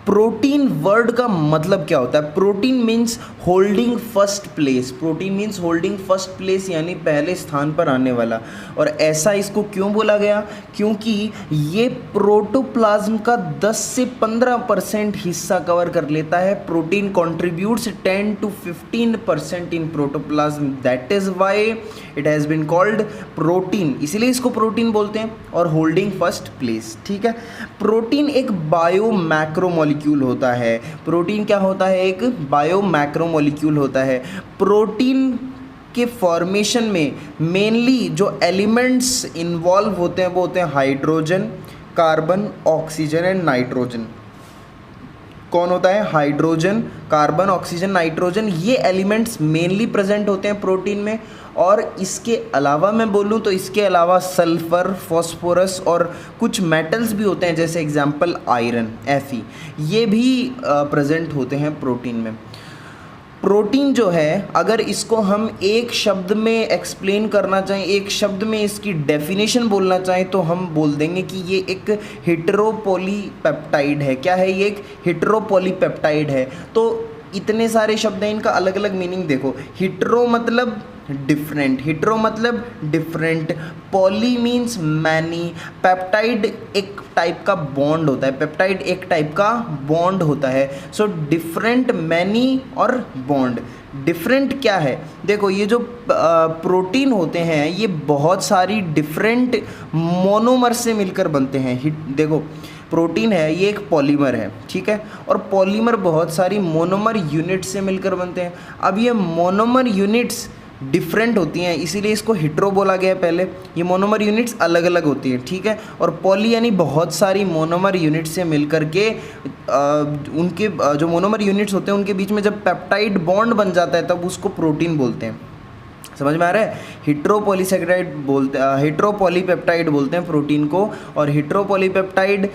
Protein word का मतलब क्या होता है? Protein means holding first place, protein means holding first place यानी पहले स्थान पर आने वाला। और ऐसा इसको क्यों बोला गया? क्योंकि ये प्रोटोप्लाज्म का 10 से 15% हिस्सा कवर कर लेता है। Protein contributes 10 to 15% in protoplasm, that is why it has been called protein, इसीलिए इसको प्रोटीन बोलते हैं। और होल्डिंग फर्स्ट प्लेस, ठीक है। प्रोटीन एक बायो मैक्रो मॉलिक्यूल होता है। प्रोटीन क्या होता है? एक बायो मैक्रो मॉलिक्यूल होता है। प्रोटीन के फॉर्मेशन में मेनली जो एलिमेंट्स इन्वॉल्व होते हैं वो होते हैं hydrogen, carbon, oxygen and nitrogen. कौन होता है? हाइड्रोजन, कार्बन, ऑक्सीजन, नाइट्रोजन, ये एलिमेंट्स मेनली प्रेजेंट होते हैं प्रोटीन में। और इसके अलावा मैं बोलूँ तो इसके अलावा सल्फर, फॉस्फोरस और कुछ मेटल्स भी होते हैं, जैसे एग्जांपल आयरन, Fe, ये भी प्रेजेंट होते हैं प्रोटीन में। प्रोटीन जो है, अगर इसको हम एक शब्द में एक्सप्लेन करना चाहें, एक शब्द में इसकी डेफिनेशन बोलना चाहें, तो हम बोल देंगे कि ये एक हेटेरोपॉलीपेप्टाइड है। क्या है? ये एक हेटेरोपॉलीपेप्टाइड है। तो इतने सारे शब्द हैं, इनका अलग अलग मीनिंग देखो। हिट्रो मतलब डिफरेंट, हिट्रो मतलब different, poly means many, peptide एक टाइप का बॉन्ड होता है, पेप्टाइड एक टाइप का बॉन्ड होता है। सो डिफरेंट, मैनी और बॉन्ड। डिफरेंट क्या है? देखो, ये जो प्रोटीन होते हैं ये बहुत सारी डिफरेंट मोनोमर से मिलकर बनते हैं। देखो, प्रोटीन है ये एक पॉलीमर है, ठीक है, और पॉलीमर बहुत सारी मोनोमर यूनिट से मिलकर बनते हैं। अब ये मोनोमर यूनिट्स डिफरेंट होती हैं, इसीलिए इसको हिट्रो बोला गया है। पहले ये मोनोमर यूनिट्स अलग अलग होती हैं, ठीक है, और पॉली यानी बहुत सारी मोनोमर यूनिट से मिलकर के उनके जो मोनोमर यूनिट्स होते हैं उनके बीच में जब पेप्टाइड बॉन्ड बन जाता है तब उसको प्रोटीन बोलते हैं। समझ में आ रहा है? हेटेरोपॉलीसेकेराइड बोलते, हेटेरोपॉलीपेप्टाइड बोलते हैं प्रोटीन को। और हेटेरोपॉलीपेप्टाइड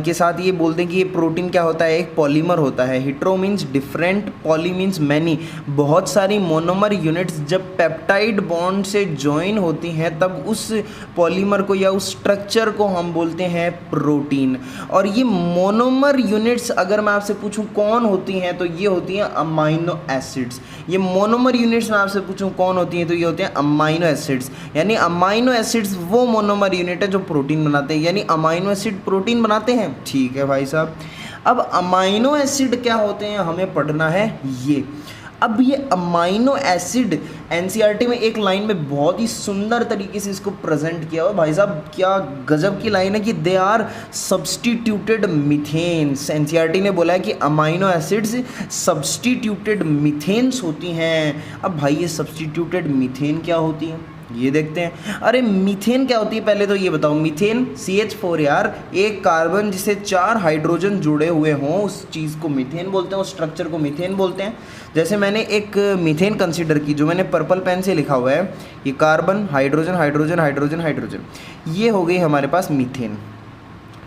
के साथ ये बोलते हैं कि ये प्रोटीन क्या होता है? एक पॉलीमर होता है। Hetero means different, poly means many, बहुत सारी मोनोमर यूनिट्स जब पेप्टाइड बॉन्ड से ज्वाइन होती हैं तब उस पॉलीमर को या उस स्ट्रक्चर को हम बोलते हैं प्रोटीन। और ये मोनोमर यूनिट्स अगर मैं आपसे पूछूं कौन होती हैं, तो ये होती हैं अमाइनो एसिड्स। ये मोनोमर यूनिट्स मैं आपसे पूछूं कौन होती हैं, तो ये होते हैं अमाइनो एसिड्स। यानी अमाइनो एसिड्स वो मोनोमर यूनिट है जो प्रोटीन बनाते हैं, यानी अमाइनो एसिड प्रोटीन बनाते हैं। ठीक है भाई साहब, अब अमाइनो एसिड क्या होते हैं हमें पढ़ना है ये। अब ये अमाइनो एसिड एनसीईआरटी में एक लाइन में बहुत ही सुंदर तरीके से इसको प्रेजेंट किया हुआ भाई साहब, क्या गजब की लाइन है कि दे आर सब्सटीट्यूटेड मीथेन्स। एनसीईआरटी ने बोला है कि अमाइनो एसिड्स सब्सटीट्यूटेड मीथेन्स होती हैं। अब भाई ये सब्सटीट्यूटेड मीथेन क्या होती हैं ये देखते हैं। अरे मीथेन क्या होती है पहले तो ये बताओ। मीथेन CH4 यार, एक कार्बन जिसे 4 हाइड्रोजन जुड़े हुए हों उस चीज़ को मीथेन बोलते हैं, उस स्ट्रक्चर को मीथेन बोलते हैं। जैसे मैंने एक मीथेन कंसीडर की, जो मैंने पर्पल पेन से लिखा हुआ है, ये carbon, hydrogen, hydrogen, hydrogen, hydrogen, ये हो गई हमारे पास मीथेन।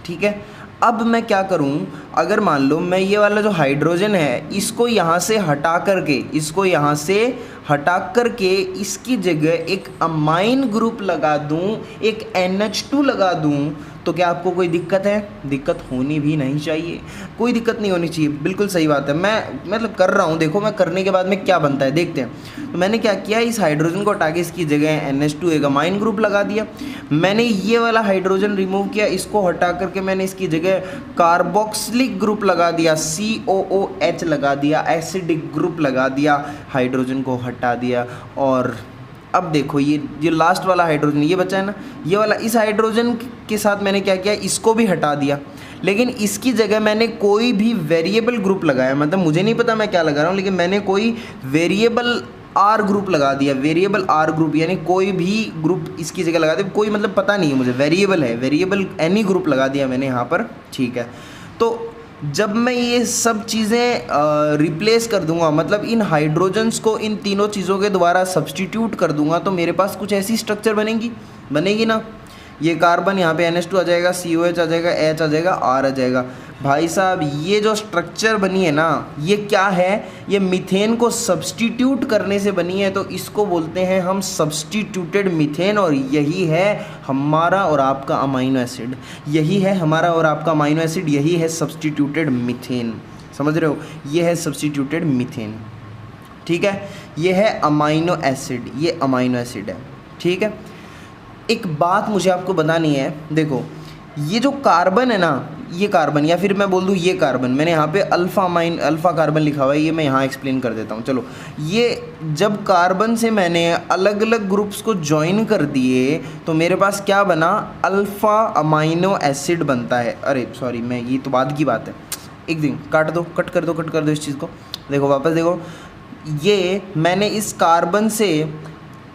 ठीक है, अब मैं क्या करूं, अगर मान लो मैं ये वाला जो हाइड्रोजन है इसको यहाँ से हटा करके, इसको यहाँ से हटा करके इसकी जगह एक अमाइन ग्रुप लगा दूं, एक NH2 लगा दूं, तो क्या आपको कोई दिक्कत है? दिक्कत होनी भी नहीं चाहिए, कोई दिक्कत नहीं होनी चाहिए, बिल्कुल सही बात है। मैं मतलब कर रहा हूँ, देखो मैं करने के बाद में क्या बनता है देखते हैं। तो मैंने क्या किया, इस हाइड्रोजन को हटा के इसकी जगह NH2 एक अमाइन ग्रुप लगा दिया। मैंने ये वाला हाइड्रोजन रिमूव किया, इसको हटा करके मैंने इसकी जगह कार्बोक्सिलिक ग्रुप लगा दिया, COOH लगा दिया, एसिडिक ग्रुप लगा दिया, हाइड्रोजन को हटा दिया। और अब देखो ये लास्ट वाला हाइड्रोजन ये बचा है ना, ये वाला, इस हाइड्रोजन के साथ मैंने क्या किया, इसको भी हटा दिया, लेकिन इसकी जगह मैंने कोई भी वेरिएबल ग्रुप लगाया। मतलब मुझे नहीं पता मैं क्या लगा रहा हूँ, लेकिन मैंने कोई वेरिएबल R ग्रुप लगा दिया, वेरिएबल R ग्रुप, यानी कोई भी ग्रुप इसकी जगह लगा दिया, कोई मतलब पता नहीं है मुझे, वेरिएबल है, वेरिएबल एनी ग्रुप लगा दिया मैंने यहाँ पर। ठीक है, तो जब मैं ये सब चीज़ें रिप्लेस कर दूंगा, मतलब इन हाइड्रोजन्स को इन तीनों चीज़ों के द्वारा सब्सटीट्यूट कर दूंगा, तो मेरे पास कुछ ऐसी स्ट्रक्चर बनेगी ना। ये कार्बन यहाँ पे NH2 आ जाएगा, COH आ जाएगा, H आ जाएगा, R आ जाएगा। भाई साहब ये जो स्ट्रक्चर बनी है ना, ये क्या है, ये मीथेन को सब्स्टिट्यूट करने से बनी है, तो इसको बोलते हैं हम सब्स्टिट्यूटेड मीथेन। और यही है हमारा और आपका अमाइनो एसिड, यही है हमारा और आपका अमाइनो एसिड, यही है सब्स्टिट्यूटेड मीथेन। समझ रहे हो, ये है सब्स्टिट्यूटेड मीथेन, ठीक है। ये है अमाइनो एसिड, ये अमाइनो एसिड है, ठीक है। एक बात मुझे आपको बतानी है, देखो ये जो कार्बन है ना, ये कार्बन, या फिर मैं बोल दूँ ये कार्बन, मैंने यहाँ पे अल्फ़ा कार्बन लिखा हुआ है, ये मैं यहाँ एक्सप्लेन कर देता हूँ। चलो, ये जब कार्बन से मैंने अलग अलग ग्रुप्स को ज्वाइन कर दिए तो मेरे पास क्या बना, अल्फ़ा अमाइनो एसिड बनता है। अरे सॉरी, मैं ये तो बाद की बात है, एक दिन कट कर दो इस चीज़ को। देखो वापस देखो, ये मैंने इस कार्बन से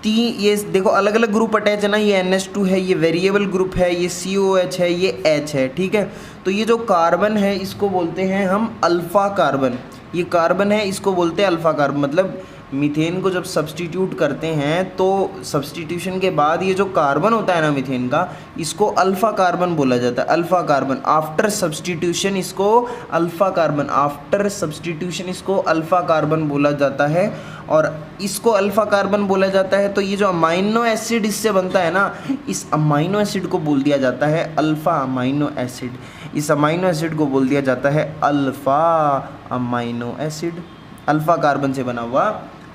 ये देखो अलग अलग ग्रुप अटैच है ना, ये NH2 है, ये वेरिएबल ग्रुप है, ये COH है, ये H है, ठीक है। तो ये जो कार्बन है इसको बोलते हैं हम अल्फ़ा कार्बन, ये कार्बन है इसको बोलते हैं अल्फ़ा कार्बन। मतलब मीथेन को जब सब्स्टिट्यूट करते हैं तो सब्स्टिट्यूशन के बाद ये जो कार्बन होता है ना मीथेन का, इसको अल्फ़ा कार्बन बोला जाता है, अल्फ़ा कार्बन। आफ्टर सब्स्टिट्यूशन इसको अल्फ़ा कार्बन, आफ्टर सब्स्टिट्यूशन इसको अल्फ़ा कार्बन बोला जाता है। और इसको अल्फ़ा कार्बन बोला जाता है, तो ये जो अमाइनो एसिड इससे बनता है ना, इस अमाइनो एसिड को बोल दिया जाता है अल्फ़ा अमाइनो एसिड। इस अमाइनो एसिड को बोल दिया जाता है alpha amino acid, alpha carbon से बना हुआ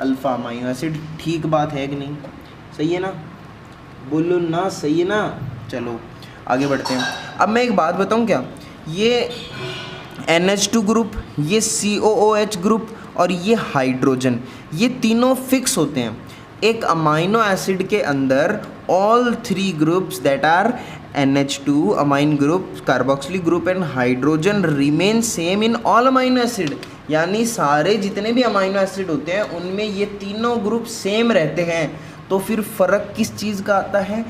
अल्फ़ा अमाइनो एसिड। ठीक बात है कि नहीं, सही है ना, बोलो ना, सही है ना। चलो आगे बढ़ते हैं। अब मैं एक बात बताऊं क्या, ये NH2 ग्रुप, ये COOH ग्रुप और ये हाइड्रोजन, ये तीनों फिक्स होते हैं एक अमाइनो एसिड के अंदर। All three groups that are NH2 amine group, carboxylic group and hydrogen remain same in all amino acid. यानी सारे जितने भी अमाइनो एसिड होते हैं उनमें ये तीनों ग्रुप सेम रहते हैं। तो फिर फ़र्क किस चीज़ का आता है,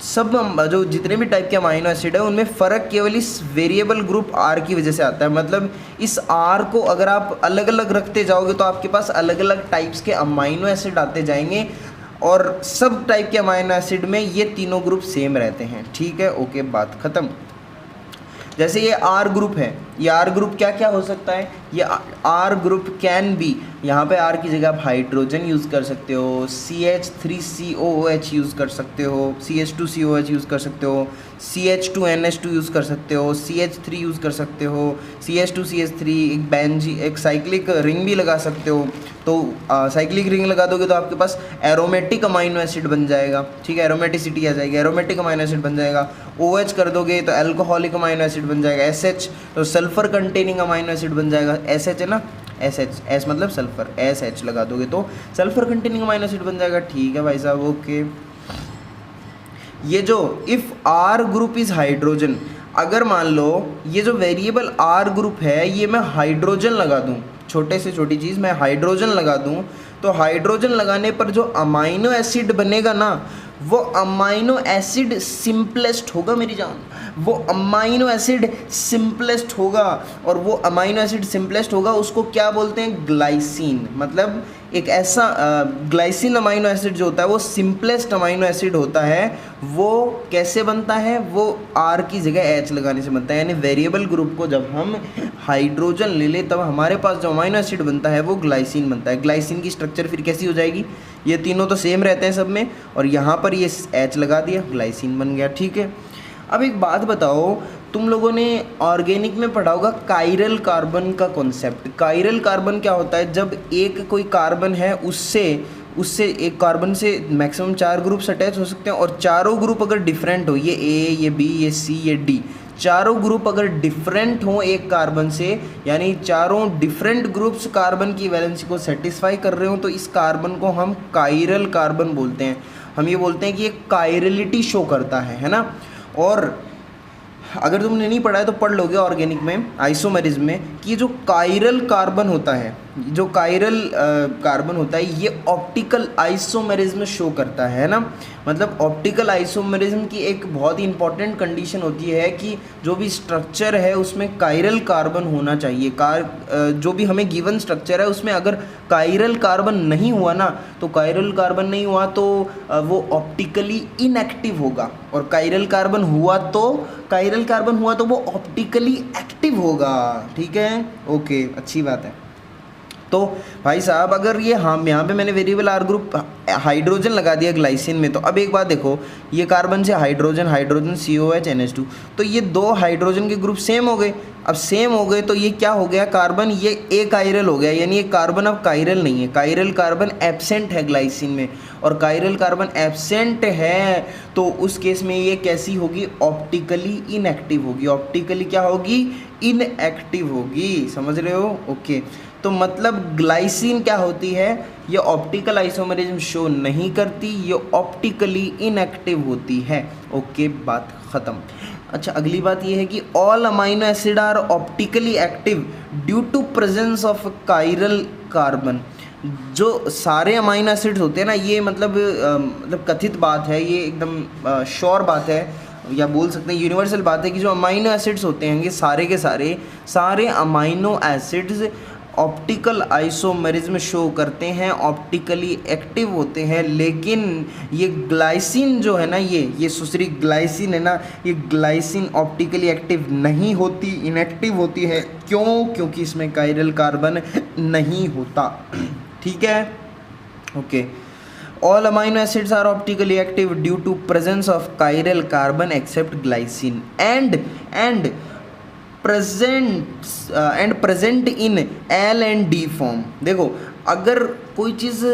सब जो जितने भी टाइप के अमाइनो एसिड है उनमें फ़र्क केवल इस वेरिएबल ग्रुप R की वजह से आता है। मतलब इस R को अगर आप अलग अलग रखते जाओगे तो आपके पास अलग अलग टाइप्स के अमाइनो एसिड आते जाएंगे, और सब टाइप के अमाइनो एसिड में ये तीनों ग्रुप सेम रहते हैं, ठीक है। ओके, बात ख़त्म। जैसे ये R ग्रुप है, ये R ग्रुप क्या क्या हो सकता है, ये R ग्रुप कैन बी, यहाँ पे R की जगह आप हाइड्रोजन यूज़ कर सकते हो, CH3COOH यूज़ कर सकते हो, CH2COH यूज़ कर सकते हो, CH2NH2 यूज़ कर सकते हो, CH3 यूज़ कर सकते हो, CH2CH3, एक साइक्लिक रिंग भी लगा सकते हो। तो साइक्लिक रिंग लगा दोगे तो आपके पास एरोमेटिक अमाइनो एसिड बन जाएगा, ठीक है, एरोमेटिसिटी आ जाएगी, एरोमेटिक अमाइनो एसिड बन जाएगा। OH कर दोगे तो अल्कोहलिक अमाइनो एसिड बन जाएगा। SH तो सल्फर कंटेनिंग अमाइनो एसिड बन जाएगा। SH है ना, SH, S मतलब सल्फर, SH लगा दोगे तो सल्फर कंटेनिंग अमाइनो एसिड बन जाएगा, ठीक है भाई साहब, ओके। ये जो if R group is hydrogen, अगर मान लो ये जो वेरिएबल R ग्रुप है ये मैं हाइड्रोजन लगा दूँ, छोटे से छोटी चीज़ मैं हाइड्रोजन लगा दूँ, तो हाइड्रोजन लगाने पर जो अमाइनो एसिड बनेगा ना, वो अमाइनो एसिड सिंपलेस्ट होगा मेरी जान, वो अमाइनो एसिड सिंपलेस्ट होगा। और वो अमाइनो एसिड सिंपलेस्ट होगा उसको क्या बोलते हैं, ग्लाइसिन। मतलब एक ऐसा ग्लाइसिन अमाइनो एसिड जो होता है वो सिंपलेस्ट अमाइनो एसिड होता है। वो कैसे बनता है, वो R की जगह H लगाने से बनता है। यानी वेरिएबल ग्रुप को जब हम हाइड्रोजन ले ले तब हमारे पास जो अमाइनो एसिड बनता है वो ग्लाइसिन बनता है। ग्लाइसिन की स्ट्रक्चर फिर कैसी हो जाएगी, ये तीनों तो सेम रहते हैं सब में, और यहाँ पर ये H लगा दिया, ग्लाइसिन बन गया, ठीक है। अब एक बात बताओ, तुम लोगों ने ऑर्गेनिक में पढ़ा होगा कायरल कार्बन का कॉन्सेप्ट। कायरल कार्बन क्या होता है, जब एक कोई कार्बन है उससे एक कार्बन से मैक्सिमम 4 ग्रुप्स अटैच हो सकते हैं, और चारों ग्रुप अगर डिफरेंट हो, ये A, ये B, ये C, ये D, चारों ग्रुप अगर डिफरेंट हो एक कार्बन से, यानी चारों डिफरेंट ग्रुप्स कार्बन की वैलेंसी को सेटिस्फाई कर रहे हो, तो इस कार्बन को हम कायरल कार्बन बोलते हैं। हम ये बोलते हैं कि ये कायरलिटी शो करता है ना। और अगर तुमने नहीं पढ़ा है तो पढ़ लोगे ऑर्गेनिक में, आइसोमेरिज्म में, कि जो कायरल कार्बन होता है, जो कायरल कार्बन होता है ये ऑप्टिकल आइसोमेरिज्म शो करता है ना। मतलब ऑप्टिकल आइसोमेरिज्म की एक बहुत ही इंपॉर्टेंट कंडीशन होती है कि जो भी स्ट्रक्चर है उसमें कायरल कार्बन होना चाहिए। जो भी हमें गिवन स्ट्रक्चर है उसमें अगर कायरल कार्बन नहीं हुआ ना, तो कायरल कार्बन नहीं हुआ तो वो ऑप्टिकली इनएक्टिव होगा, और कायरल कार्बन हुआ तो वो ऑप्टिकली एक्टिव होगा। ठीक है, ओके, अच्छी बात है। तो भाई साहब अगर ये यहाँ पे मैंने वेरिएबल आर ग्रुप हाइड्रोजन लगा दिया ग्लाइसिन में, तो अब एक बात देखो, ये कार्बन से हाइड्रोजन COH NH2, तो ये दो हाइड्रोजन के ग्रुप सेम हो गए। अब सेम हो गए तो ये क्या हो गया, कार्बन ये ए कायरल हो गया, यानी ये कार्बन अब कायरल नहीं है, कायरल कार्बन एब्सेंट है ग्लाइसिन में, और कायरल कार्बन एब्सेंट है तो उस केस में ये कैसी होगी, ऑप्टिकली इनएक्टिव होगी। ऑप्टिकली क्या होगी, इनएक्टिव होगी, समझ रहे हो? ओके, तो मतलब ग्लाइसिन क्या होती है, ये ऑप्टिकल आइसोमेरिज्म शो नहीं करती, ये ऑप्टिकली इनएक्टिव होती है। ओके, बात ख़त्म। अच्छा, अगली बात ये है कि all amino acid are optically active due to presence of chiral carbon. जो सारे अमाइनो एसिड्स होते हैं ना, ये मतलब कथित बात है, ये एकदम श्योर बात है, या बोल सकते हैं यूनिवर्सल बात है कि जो अमाइनो एसिड्स होते हैं ये सारे के सारे amino acids optical isomerism show करते हैं, ऑप्टिकली एक्टिव होते हैं। लेकिन ये ग्लाइसिन जो है ना, ये सुसरी ग्लाइसिन है ना, ये ग्लाइसिन ऑप्टिकली एक्टिव नहीं होती, इनएक्टिव होती है। क्यों? क्योंकि इसमें कायरल कार्बन नहीं होता। ठीक है, okay. All amino acids are optically active due to presence of chiral carbon except glycine and present in L and D form. देखो, अगर कोई चीज़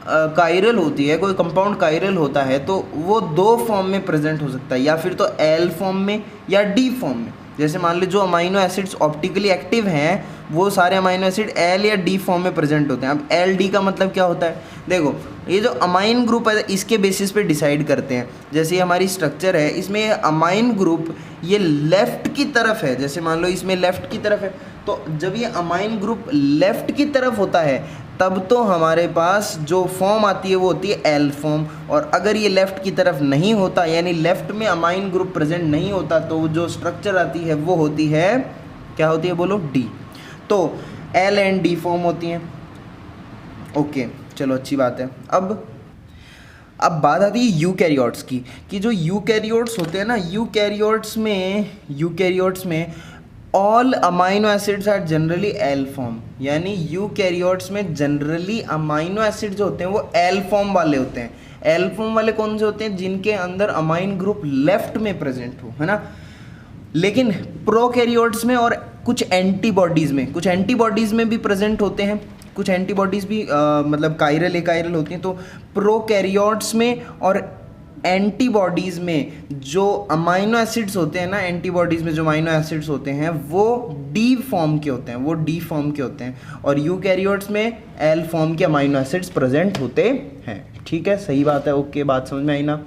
कायरल होती है, कोई कंपाउंड कायरल होता है, तो वो दो फॉर्म में प्रेजेंट हो सकता है, या फिर तो L फॉर्म में या D फॉर्म में। जैसे मान लो जो अमाइनो एसिड्स ऑप्टिकली एक्टिव हैं वो सारे अमाइनो एसिड L या D फॉर्म में प्रेजेंट होते हैं। अब LD का मतलब क्या होता है, देखो ये जो अमाइन ग्रुप है इसके बेसिस पे डिसाइड करते हैं। जैसे हमारी स्ट्रक्चर है, इसमें अमाइन ग्रुप ये लेफ़्ट की तरफ है, जैसे मान लो इसमें लेफ़्ट की तरफ है, तो जब ये अमाइन ग्रुप लेफ़्ट की तरफ होता है तब तो हमारे पास जो फॉर्म आती है वो होती है L फॉर्म, और अगर ये लेफ़्ट की तरफ नहीं होता, यानी लेफ़्ट में अमाइन ग्रुप प्रेजेंट नहीं होता, तो जो स्ट्रक्चर आती है वो होती है, क्या होती है बोलो, D। तो L and D फॉर्म होती हैं। ओके, चलो अच्छी बात है। अब बात आती है यूकैरियोट्स की, कि जो यूकैरियोट्स होते हैं ना, यूकैरियोट्स में all amino acids are generally L form, यानी यूकैरियोट्स में जनरली अमाइनो एसिड जो होते हैं वो L फॉर्म वाले होते हैं। L फॉर्म वाले कौन से होते हैं, जिनके अंदर अमाइन ग्रुप लेफ्ट में प्रेजेंट हो, है ना। लेकिन प्रोकैरियोट्स में और कुछ एंटीबॉडीज़ में भी प्रेजेंट होते हैं, कुछ एंटीबॉडीज़ भी मतलब कायरल एकायरल होती हैं। तो प्रोकैरियोट्स में और एंटीबॉडीज़ में जो अमाइनो एसिड्स होते हैं ना, एंटीबॉडीज़ में जो अमाइनो एसिड्स होते हैं वो डी फॉर्म के होते हैं, और यूकैरियोट्स में एल फॉर्म के अमाइनो एसिड्स प्रेजेंट होते हैं। ठीक है, सही बात है। ओके, बात समझ में आई ना।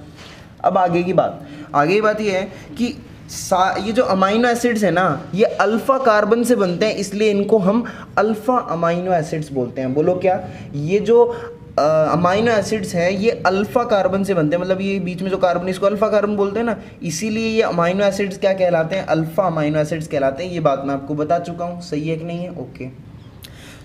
अब आगे की बात ये है कि ये जो अमाइनो एसिड्स है ना, ये अल्फ़ा कार्बन से बनते हैं, इसलिए इनको हम अल्फ़ा अमाइनो एसिड्स बोलते हैं। बोलो क्या, ये जो अमाइनो एसिड्स हैं ये अल्फ़ा कार्बन से बनते हैं, मतलब ये बीच में जो कार्बन, इसको अल्फ़ा कार्बन बोलते हैं ना, इसीलिए ये अमाइनो एसिड्स क्या कहलाते हैं, अल्फ़ा अमाइनो एसिड्स कहलाते हैं। ये बात मैं आपको बता चुका हूँ, सही है कि नहीं है? ओके,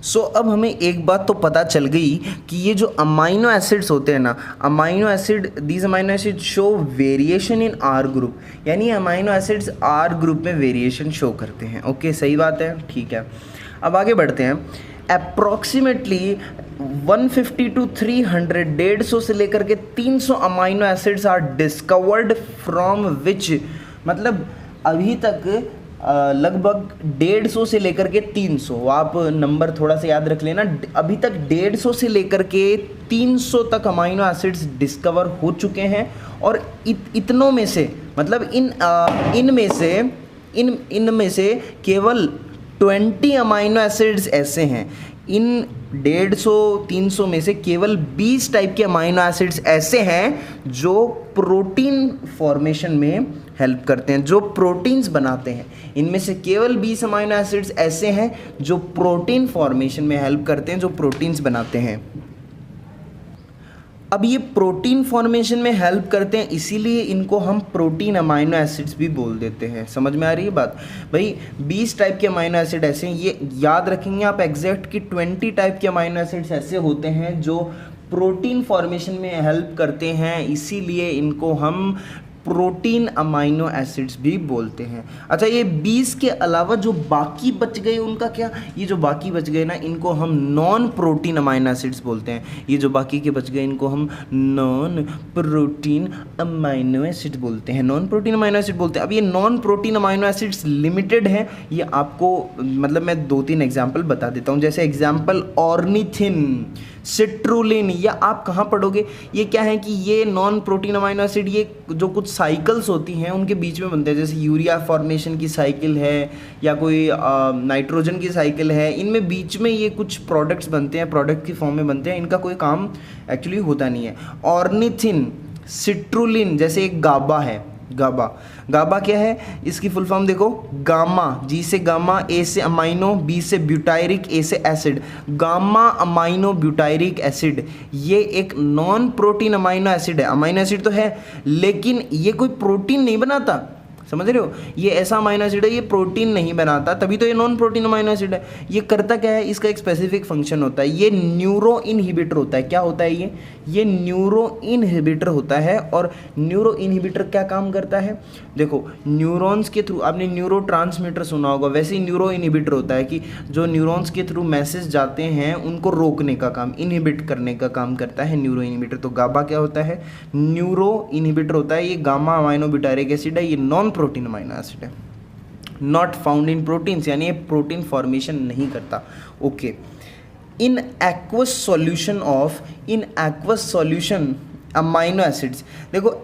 सो अब हमें एक बात तो पता चल गई कि ये जो अमाइनो एसिड्स होते हैं ना, these amino acid show variation in are group, यानी अमाइनो एसिड्स आर ग्रुप में वेरिएशन शो करते हैं। ओके, सही बात है, ठीक है। अब आगे बढ़ते हैं। अप्रॉक्सीमेटली 150 to 300, 150 से लेकर के 300 amino acids are discovered from which, मतलब अभी तक लगभग 150 से लेकर के 300, आप नंबर थोड़ा सा याद रख लेना, अभी तक 150 से लेकर के 300 तक अमाइनो एसिड्स डिस्कवर हो चुके हैं। और इतनों में से, मतलब इनमें से केवल 20 अमाइनो एसिड्स ऐसे हैं, इन 150-300 में से केवल 20 टाइप के अमाइनो एसिड्स ऐसे हैं जो प्रोटीन फॉर्मेशन में हेल्प करते हैं, जो प्रोटीन्स बनाते हैं। इनमें से केवल 20 अमाइनो एसिड्स ऐसे हैं जो प्रोटीन फॉर्मेशन में हेल्प करते हैं, जो प्रोटीन्स बनाते हैं। अब ये प्रोटीन फॉर्मेशन में हेल्प करते हैं, इसीलिए इनको हम प्रोटीन अमाइनो एसिड्स भी बोल देते हैं। समझ में आ रही है बात भाई? 20 टाइप के अमाइनो एसिड ऐसे हैं, ये याद रखेंगे आप एग्जैक्ट कि 20 टाइप के अमाइनो एसिड्स ऐसे होते हैं जो प्रोटीन फॉर्मेशन में हेल्प करते हैं, इसीलिए इनको हम प्रोटीन अमाइनो एसिड्स भी बोलते हैं। अच्छा, ये 20 के अलावा जो बाकी बच गए उनका क्या? ये जो बाकी बच गए ना, इनको हम नॉन प्रोटीन अमाइनो एसिड्स बोलते हैं। ये जो बाकी के बच गए इनको हम नॉन प्रोटीन अमाइनो एसिड बोलते हैं, नॉन प्रोटीन अमाइनो एसिड बोलते हैं। अब ये non protein amino acids limited है, ये आपको मतलब मैं 2-3 एग्जाम्पल बता देता हूँ। जैसे एग्जाम्पल ऑर्निथिन, सिट्रुलिन, या आप कहाँ पढ़ोगे? ये क्या है कि ये नॉन प्रोटीन अमाइनो एसिड ये जो कुछ साइकिल्स होती हैं उनके बीच में बनते हैं, जैसे यूरिया फॉर्मेशन की साइकिल है या कोई नाइट्रोजन की साइकिल है, इनमें बीच में ये कुछ प्रोडक्ट्स बनते हैं, प्रोडक्ट की फॉर्म में बनते हैं, इनका कोई काम एक्चुअली होता नहीं है। ऑर्निथिन, सिट्रुलिन, जैसे एक गाबा है, गाबा, गाबा क्या है? इसकी फुल फॉर्म देखो, गामा, जी से गामा, ए से अमाइनो, बी से ब्यूटायरिक, ए से acid, gamma amino butyric acid. ये एक नॉन प्रोटीन अमाइनो एसिड है। अमाइनो एसिड तो है लेकिन ये कोई प्रोटीन नहीं बनाता, समझ रहे हो? ये ऐसा अमाइनो एसिड है, ये प्रोटीन नहीं बनाता, तभी तो ये नॉन प्रोटीन अमाइनो एसिड है। ये करता क्या है? इसका एक स्पेसिफिक फंक्शन होता है, ये न्यूरो इनहिबिटर होता है। क्या होता है ये न्यूरो इनहिबिटर होता है। और न्यूरो इनहिबिटर क्या काम करता है? देखो, न्यूरॉन्स के थ्रू, आपने न्यूरो ट्रांसमीटर सुना होगा, वैसे ही न्यूरो इनहिबिटर होता है कि जो न्यूरॉन्स के थ्रू मैसेज जाते हैं उनको रोकने का काम, इनहिबिट करने का काम करता है न्यूरो इनहिबिटर। तो गाबा क्या होता है? न्यूरो इनहिबिटर होता है। ये गामा अमाइनो ब्यूटायरिक एसिड है, ये नॉन प्रोटीन अमाइनो एसिड है, नॉट फाउंड इन प्रोटीन्स, यानी ये प्रोटीन फॉर्मेशन नहीं करता। ओके, इन एक्वस सॉल्यूशन अमाइनो एसिड्स, देखो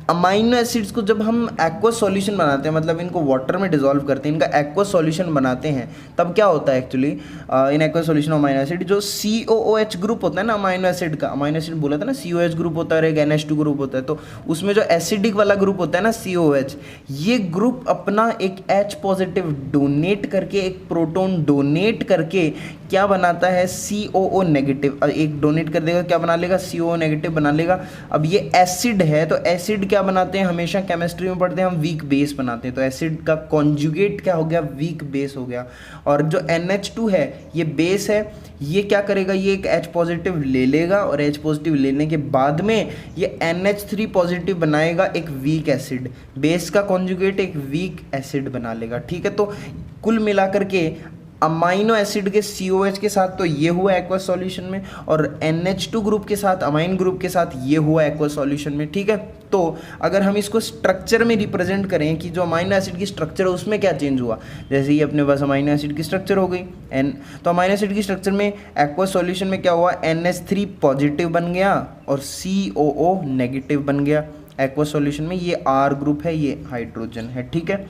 अमाइनो एसिड्स को जब हम एक्वस सॉल्यूशन बनाते हैं, मतलब इनको वाटर में डिसॉल्व करते हैं, इनका एक्वस सॉल्यूशन बनाते हैं, तब क्या होता है actually in aqueous solution amino acid, जो COOH ग्रुप होता है ना अमाइनो एसिड का, अमाइनो एसिड बोला था ना COH ग्रुप होता है और एक NH2 ग्रुप होता है, तो उसमें जो एसिडिक वाला ग्रुप होता है ना COH, ये ग्रुप अपना एक H पॉजिटिव डोनेट करके, एक प्रोटोन डोनेट करके क्या बनाता है? COO negative. एक डोनेट कर देगा, क्या बना लेगा? COO नेगेटिव बना लेगा। अब ये एसिड है, तो एसिड क्या बनाते हैं? हमेशा केमिस्ट्री में पढ़ते हैं हम, वीक बेस बनाते हैं। तो एसिड का कॉन्जुगेट क्या हो गया? वीक बेस हो गया। और जो NH2 है ये बेस है, ये क्या करेगा? ये एक H पॉजिटिव ले लेगा और H पॉजिटिव लेने के बाद में ये NH3 पॉजिटिव बनाएगा, एक वीक एसिड। बेस का कॉन्जुगेट एक वीक एसिड बना लेगा, ठीक है? तो कुल मिलाकर के अमाइनो एसिड के COH के साथ तो ये हुआ एक्वस सॉल्यूशन में, और NH2 ग्रुप के साथ, अमाइन ग्रुप के साथ ये हुआ एक्वस सॉल्यूशन में, ठीक है? तो अगर हम इसको स्ट्रक्चर में रिप्रेजेंट करें कि जो अमाइनो एसिड की स्ट्रक्चर है उसमें क्या चेंज हुआ, जैसे ये अपने पास अमाइनो एसिड की स्ट्रक्चर हो गई तो अमाइनो एसिड की स्ट्रक्चर में एक्वस सॉल्यूशन में क्या हुआ? NH3 पॉजिटिव बन गया और COO नेगेटिव बन गया एक्वस सॉल्यूशन में। ये R ग्रुप है, ये हाइड्रोजन है, ठीक है?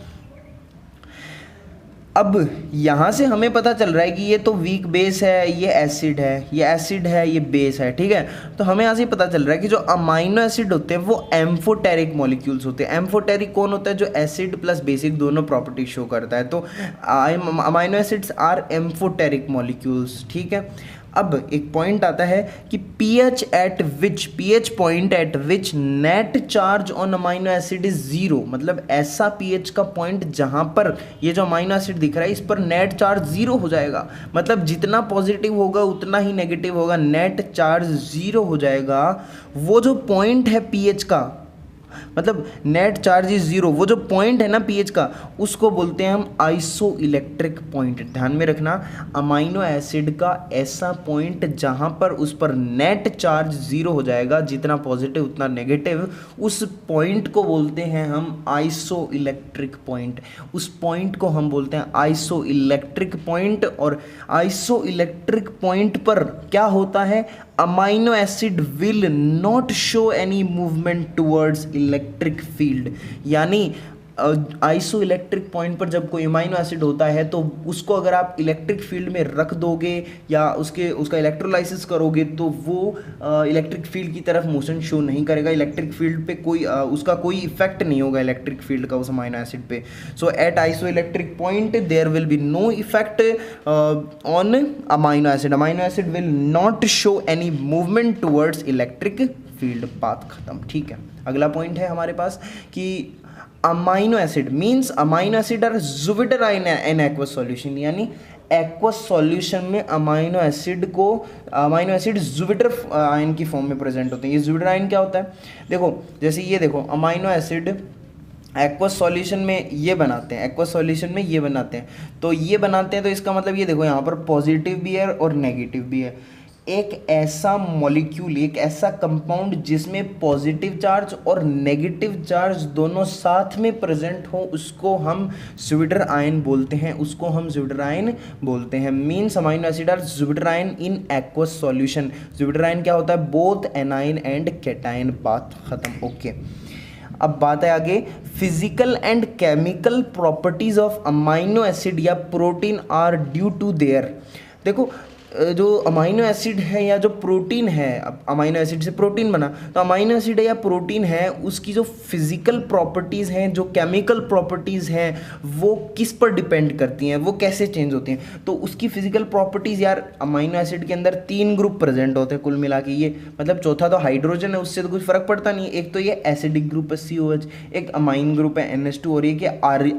अब यहाँ से हमें पता चल रहा है कि ये तो वीक बेस है, ये एसिड है, ये एसिड है, ये बेस है, ठीक है? तो हमें यहाँ से पता चल रहा है कि जो अमाइनो एसिड होते हैं वो एम्फोटेरिक मॉलिक्यूल्स होते हैं। एम्फोटेरिक कौन होता है? जो एसिड प्लस बेसिक दोनों प्रॉपर्टी शो करता है। तो amino acids are amphoteric molecules, ठीक है? अब एक पॉइंट आता है कि pH point at which net charge on amino acid is 0, मतलब ऐसा pH का पॉइंट जहां पर ये जो अमाइनो एसिड दिख रहा है इस पर नेट चार्ज 0 हो जाएगा, मतलब जितना पॉजिटिव होगा उतना ही नेगेटिव होगा, नेट चार्ज 0 हो जाएगा। वो जो पॉइंट है pH का, मतलब नेट चार्ज इज 0, वो जो पॉइंट है ना pH का, उसको बोलते हैं हम आइसो इलेक्ट्रिक पॉइंट। ध्यान में रखना, अमाइनो एसिड का ऐसा पॉइंट जहां पर उस पर नेट चार्ज 0 हो जाएगा, जितना पॉजिटिव उतना नेगेटिव, उस पॉइंट को बोलते हैं हम आइसो इलेक्ट्रिक पॉइंट। उस पॉइंट को हम बोलते हैं आइसो इलेक्ट्रिक पॉइंट। और आइसो इलेक्ट्रिक पॉइंट पर क्या होता है? Amino acid will not show any movement towards electric field, यानी आइसो इलेक्ट्रिक पॉइंट पर जब कोई अमाइनो एसिड होता है तो उसको अगर आप इलेक्ट्रिक फील्ड में रख दोगे या उसका इलेक्ट्रोलाइसिस करोगे तो वो इलेक्ट्रिक फील्ड की तरफ मोशन शो नहीं करेगा, इलेक्ट्रिक फील्ड पे उसका कोई इफेक्ट नहीं होगा इलेक्ट्रिक फील्ड का उस अमाइनो एसिड पे। So at isoelectric point there will be no effect on amino acid will not show any movement towards electric field path. खत्म, ठीक है। अगला पॉइंट है हमारे पास कि amino acid means amino acid are zwitterion in aqueous solution, यानी aqueous solution में अमाइनो एसिड ज़ुबिटर आयन की फॉर्म में प्रेजेंट होते हैं। ये ज़ुबिटर आयन क्या होता है? देखो जैसे ये देखो, अमाइनो एसिड एक्वस सॉल्यूशन में ये बनाते हैं, तो ये बनाते हैं, तो इसका मतलब ये देखो यहाँ पर पॉजिटिव भी है और नेगेटिव भी है। एक ऐसा मॉलिक्यूल, एक ऐसा कंपाउंड जिसमें पॉजिटिव चार्ज और नेगेटिव चार्ज दोनों साथ में प्रेजेंट हो उसको हम ज़ुबिटर आयन बोलते हैं। Means amino acid are zwitterion in aqueous solution. Zwitterion क्या होता है? Both anion and cation path. खत्म, ओके। अब बात है आगे, physical and chemical properties of amino acid या protein are due to their. देखो जो अमाइनो एसिड है या जो प्रोटीन है, अब अमाइनो एसिड से प्रोटीन बना, तो अमाइनो एसिड है या प्रोटीन है उसकी जो फिजिकल प्रॉपर्टीज़ हैं, जो केमिकल प्रॉपर्टीज़ हैं, वो किस पर डिपेंड करती हैं, वो कैसे चेंज होती हैं? तो उसकी फिजिकल प्रॉपर्टीज़ यार, अमाइनो एसिड के अंदर 3 ग्रुप प्रेजेंट होते हैं कुल मिला के, ये मतलब चौथा तो हाइड्रोजन है, उससे तो कुछ फर्क पड़ता नहीं है। एक तो ये एसिडिक ग्रुप है COH, एक अमाइन ग्रुप है NH2 और एक